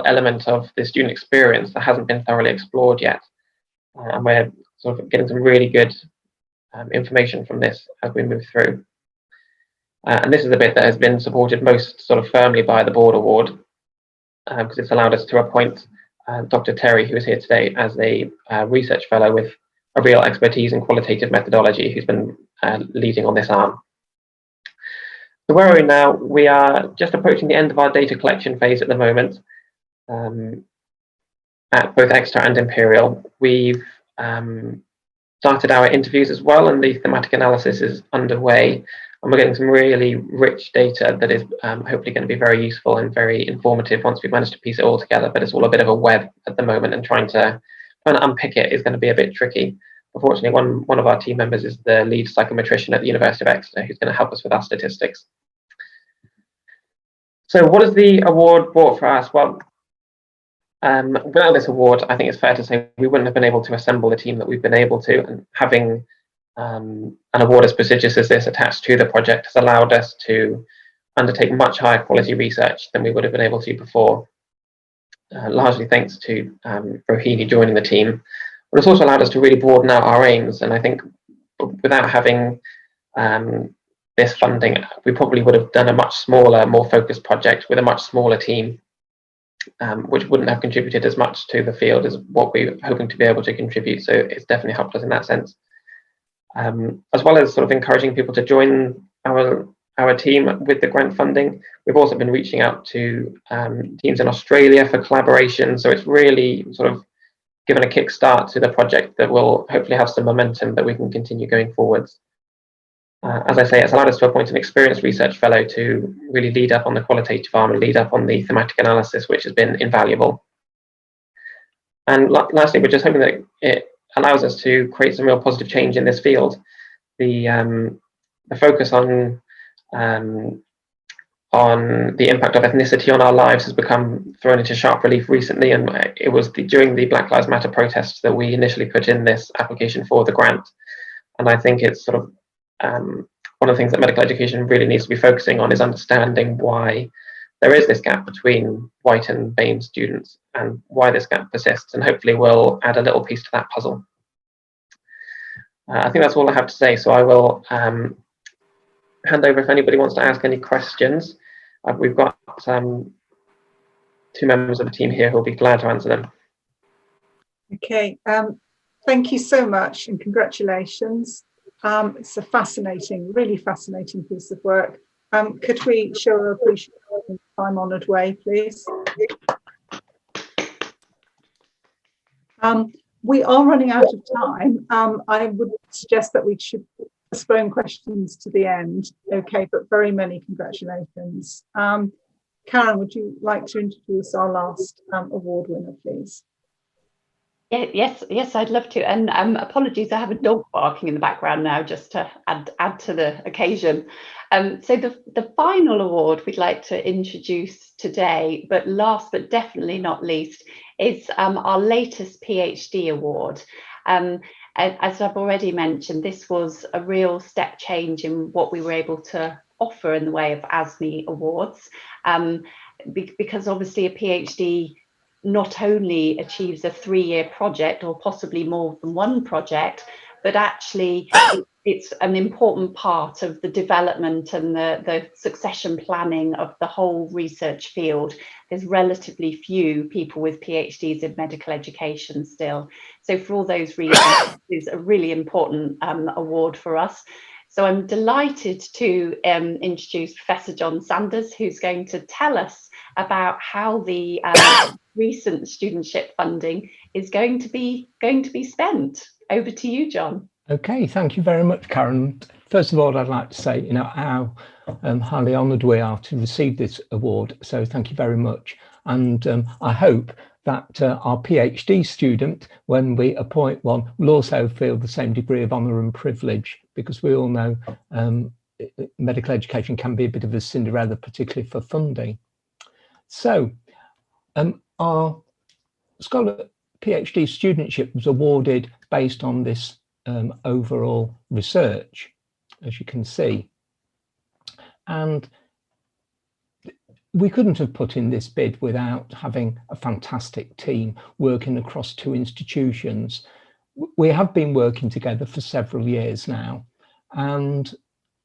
element of the student experience that hasn't been thoroughly explored yet. And we're sort of getting some really good information from this as we move through. And this is the bit that has been supported most sort of firmly by the board award, because it's allowed us to appoint Dr. Terry, who is here today, as a research fellow with a real expertise in qualitative methodology, who's been leading on this arm. So where are we now? We are just approaching the end of our data collection phase at the moment, at both Exeter and Imperial. We've started our interviews as well, and the thematic analysis is underway, and we're getting some really rich data that is hopefully going to be very useful and very informative once we've managed to piece it all together. But it's all a bit of a web at the moment, and trying to unpick it is going to be a bit tricky. Unfortunately, one of our team members is the lead psychometrician at the University of Exeter, who's going to help us with our statistics. So what has the award brought for us? Well, without this award, I think it's fair to say we wouldn't have been able to assemble the team that we've been able to, and having an award as prestigious as this attached to the project has allowed us to undertake much higher quality research than we would have been able to before, largely thanks to Rohini joining the team. But it's also allowed us to really broaden out our aims, and I think without having this funding, we probably would have done a much smaller, more focused project with a much smaller team, which wouldn't have contributed as much to the field as what we're hoping to be able to contribute. So it's definitely helped us in that sense. As well as sort of encouraging people to join our team with the grant funding, we've also been reaching out to teams in Australia for collaboration. So it's really sort of given a kickstart to the project that will hopefully have some momentum that we can continue going forwards. As I say, it's allowed us to appoint an experienced research fellow to really lead up on the qualitative arm and lead up on the thematic analysis, which has been invaluable. And lastly, we're just hoping that it allows us to create some real positive change in this field. The focus on the impact of ethnicity on our lives has become thrown into sharp relief recently, and it was during the Black Lives Matter protests that we initially put in this application for the grant. And I think it's sort of one of the things that medical education really needs to be focusing on is understanding why there is this gap between white and BAME students and why this gap persists, and hopefully we'll add a little piece to that puzzle. I think that's all I have to say, so I will hand over if anybody wants to ask any questions. We've got two members of the team here who will be glad to answer them.
Okay, thank you so much and congratulations. It's a fascinating, really fascinating piece of work. Could we show our appreciation in a time-honoured way, please? we are running out of time. I would suggest that we should postpone questions to the end. Okay, but very many congratulations. Karen, would you like to introduce our last award winner, please?
Yes, I'd love to. And apologies, I have a dog barking in the background now, just to add to the occasion. So the final award we'd like to introduce today, but last but definitely not least, is our latest PhD award. As I've already mentioned, this was a real step change in what we were able to offer in the way of ASME awards, because obviously a PhD not only achieves a 3-year project or possibly more than one project, but actually it's an important part of the development and the succession planning of the whole research field. There's relatively few people with PhDs in medical education still. So for all those reasons, it's a really important award for us. So I'm delighted to introduce Professor John Sanders, who's going to tell us about how the recent studentship funding is going to be spent. Over to you, John.
Okay, thank you very much, Karen. First of all, I'd like to say, how highly honoured we are to receive this award. So thank you very much. And I hope that our PhD student, when we appoint one, will also feel the same degree of honour and privilege, because we all know medical education can be a bit of a Cinderella, particularly for funding. So our scholar PhD studentship was awarded based on this overall research, as you can see. And we couldn't have put in this bid without having a fantastic team working across 2 institutions. We have been working together for several years now, and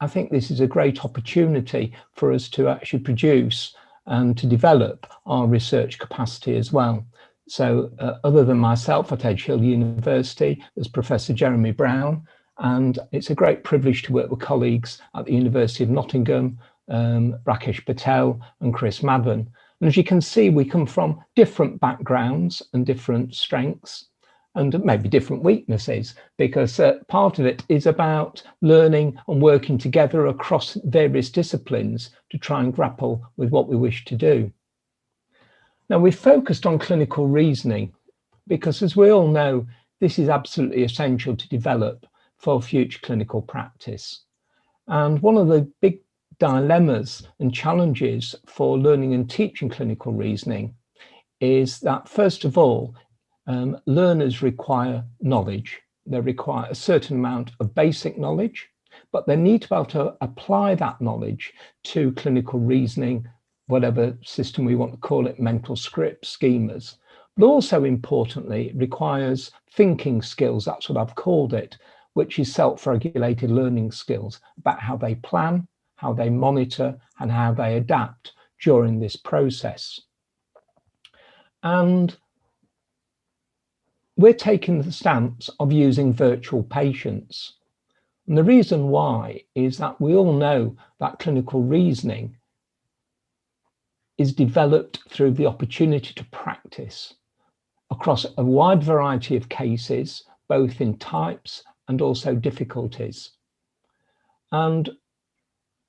I think this is a great opportunity for us to actually produce and to develop our research capacity as well. So other than myself at Edge Hill University, there's Professor Jeremy Brown, and it's a great privilege to work with colleagues at the University of Nottingham, Rakesh Patel and Chris Madden. And as you can see, we come from different backgrounds and different strengths and maybe different weaknesses, because part of it is about learning and working together across various disciplines to try and grapple with what we wish to do. Now, we've focused on clinical reasoning because, as we all know, this is absolutely essential to develop for future clinical practice. And one of the big dilemmas and challenges for learning and teaching clinical reasoning is that, first of all, learners require knowledge. They require a certain amount of basic knowledge, but they need to be able to apply that knowledge to clinical reasoning, whatever system we want to call it, mental scripts, schemas. But also importantly, it requires thinking skills, that's what I've called it, which is self-regulated learning skills about how they plan, how they monitor, and how they adapt during this process. And we're taking the stance of using virtual patients. And the reason why is that we all know that clinical reasoning is developed through the opportunity to practice across a wide variety of cases, both in types and also difficulties. And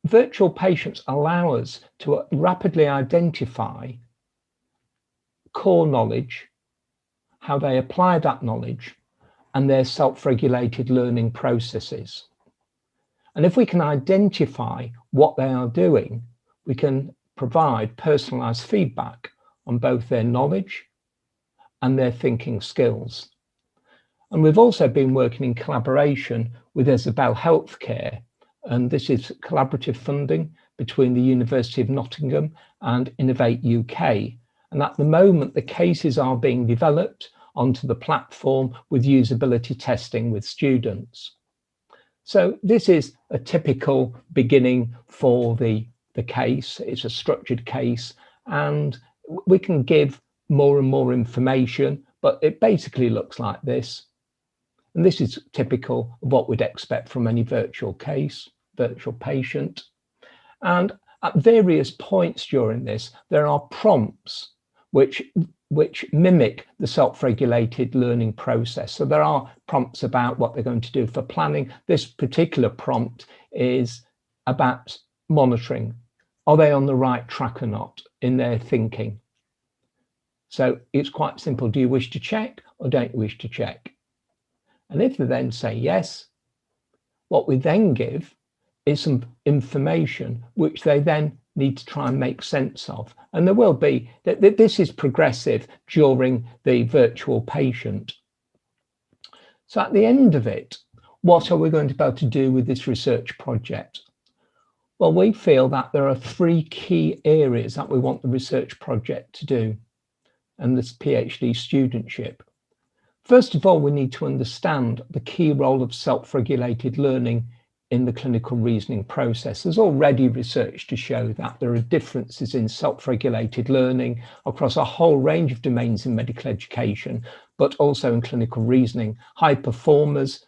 virtual patients allow us to rapidly identify core knowledge, how they apply that knowledge, and their self-regulated learning processes. And if we can identify what they are doing, we can provide personalized feedback on both their knowledge and their thinking skills. And we've also been working in collaboration with Untitled Healthcare, and this is collaborative funding between the University of Nottingham and Innovate UK. And at the moment, the cases are being developed onto the platform with usability testing with students. So this is a typical beginning for the case. It's a structured case, and we can give more and more information, but it basically looks like this. And this is typical of what we'd expect from any virtual case, virtual patient. And at various points during this, there are prompts which which mimic the self-regulated learning process. So there are prompts about what they're going to do for planning. This particular prompt is about monitoring. Are they on the right track or not in their thinking? So it's quite simple. Do you wish to check or don't you wish to check? And if they then say yes, what we then give is some information which they then need to try and make sense of. And there will be, this is progressive during the virtual patient. So at the end of it, what are we going to be able to do with this research project? Well, we feel that there are 3 key areas that we want the research project to do and this PhD studentship. First of all, we need to understand the key role of self-regulated learning in the clinical reasoning process. There's already research to show that there are differences in self-regulated learning across a whole range of domains in medical education, but also in clinical reasoning. High performers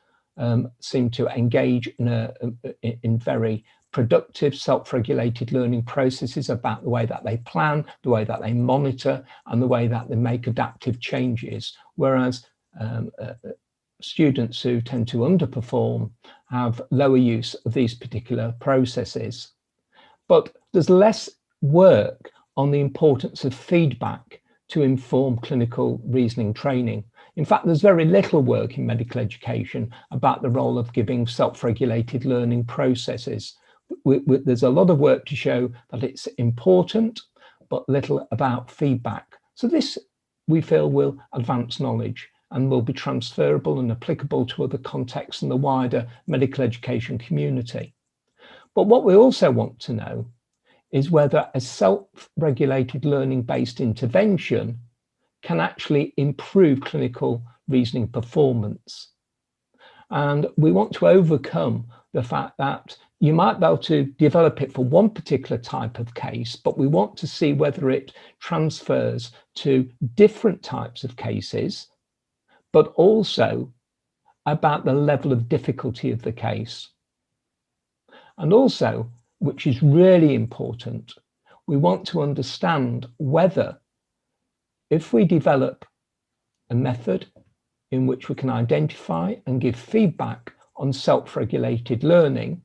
seem to engage in very productive self-regulated learning processes about the way that they plan, the way that they monitor, and the way that they make adaptive changes, whereas students who tend to underperform have lower use of these particular processes. But there's less work on the importance of feedback to inform clinical reasoning training. In fact, there's very little work in medical education about the role of giving self-regulated learning processes. There's a lot of work to show that it's important, but little about feedback. So this, we feel, will advance knowledge and will be transferable and applicable to other contexts in the wider medical education community. But what we also want to know is whether a self-regulated learning-based intervention can actually improve clinical reasoning performance. And we want to overcome the fact that you might be able to develop it for one particular type of case, but we want to see whether it transfers to different types of cases, but also about the level of difficulty of the case. And also, which is really important, we want to understand whether, if we develop a method in which we can identify and give feedback on self-regulated learning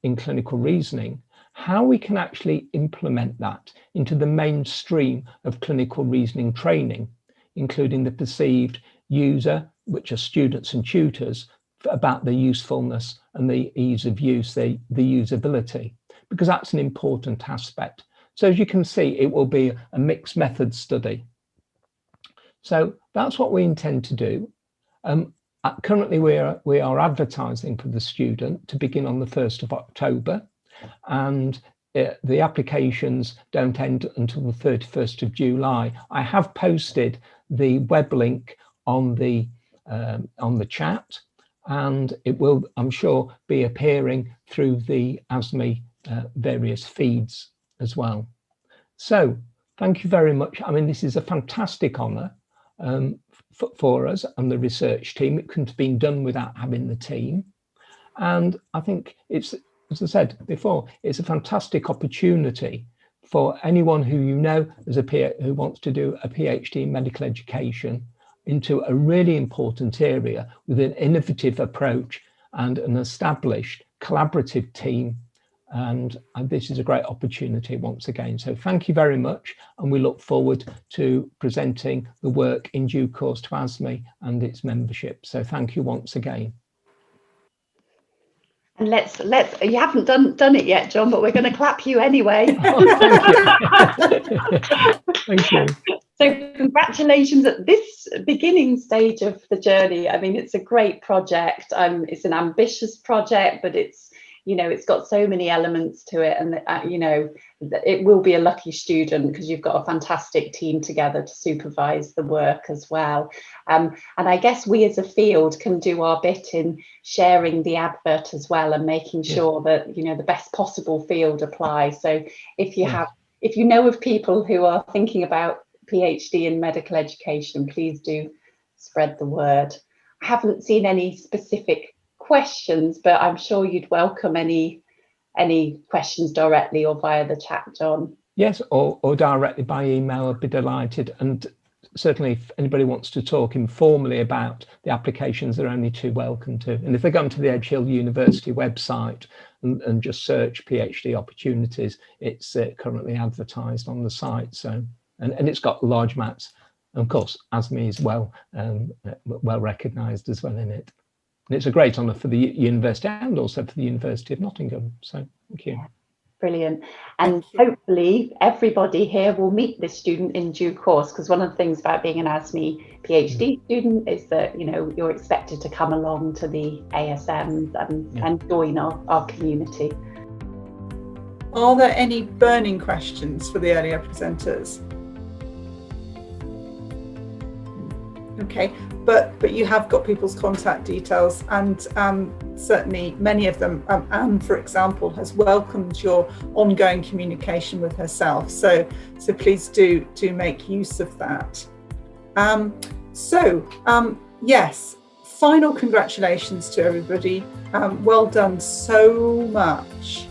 in clinical reasoning, how we can actually implement that into the mainstream of clinical reasoning training, including the perceived user, which are students and tutors, about the usefulness and the ease of use, the usability, because that's an important aspect. So as you can see, it will be a mixed method study. So that's what we intend to do. Currently, we are advertising for the student to begin on the 1st of October, and the applications don't end until the 31st of July. I have posted the web link on the chat, and it will, I'm sure, be appearing through the ASME various feeds as well. So thank you very much. I mean, this is a fantastic honour for us and the research team. It couldn't have been done without having the team. And I think it's, as I said before, it's a fantastic opportunity for anyone who you know as who wants to do a PhD in medical education into a really important area with an innovative approach and an established collaborative team. And this is a great opportunity once again. So thank you very much. And we look forward to presenting the work in due course to ASME and its membership. So thank you once again.
And let's you haven't done it yet, John, but we're going to clap you anyway.
Oh, thank you. Thank you.
So congratulations at this beginning stage of the journey. I mean, it's a great project. It's an ambitious project, but it's, you know, it's got so many elements to it, and you know, it will be a lucky student because you've got a fantastic team together to supervise the work as well. And I guess we as a field can do our bit in sharing the advert as well and making sure that, you know, the best possible field applies. So if you know of people who are thinking about PhD in medical education, please do spread the word. I haven't seen any specific questions, but I'm sure you'd welcome any questions directly or via the chat, John.
Yes, or directly by email. I'd be delighted. And certainly if anybody wants to talk informally about the applications, they're only too welcome to. And if they go onto the Edge Hill University website and just search PhD opportunities, it's currently advertised on the site. So, and it's got large maps. And of course, ASME is well recognised as well in it. And it's a great honour for the university and also for the University of Nottingham. So thank you.
Brilliant. And hopefully everybody here will meet this student in due course, because one of the things about being an ASME PhD student is that, you know, you're expected to come along to the ASMs and join our community.
Are there any burning questions for the earlier presenters? Okay, but you have got people's contact details, and certainly many of them, Anne, for example, has welcomed your ongoing communication with herself. So please do make use of that. Yes, final congratulations to everybody. Well done so much.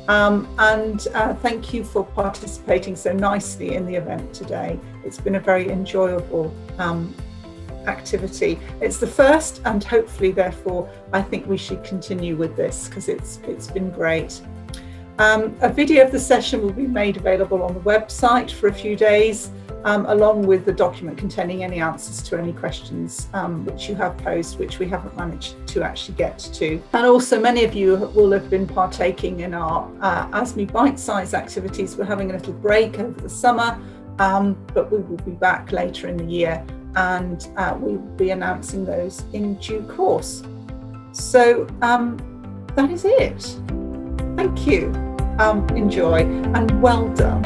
And thank you for participating so nicely in the event today. It's been a very enjoyable activity. It's the first, and hopefully therefore I think we should continue with this because it's been great. A video of the session will be made available on the website for a few days, along with the document containing any answers to any questions which you have posed, which we haven't managed to actually get to. And also many of you will have been partaking in our ASME bite-sized activities. We're having a little break over the summer, but we will be back later in the year, and we will be announcing those in due course. So that is it. Thank you. Enjoy, and well done.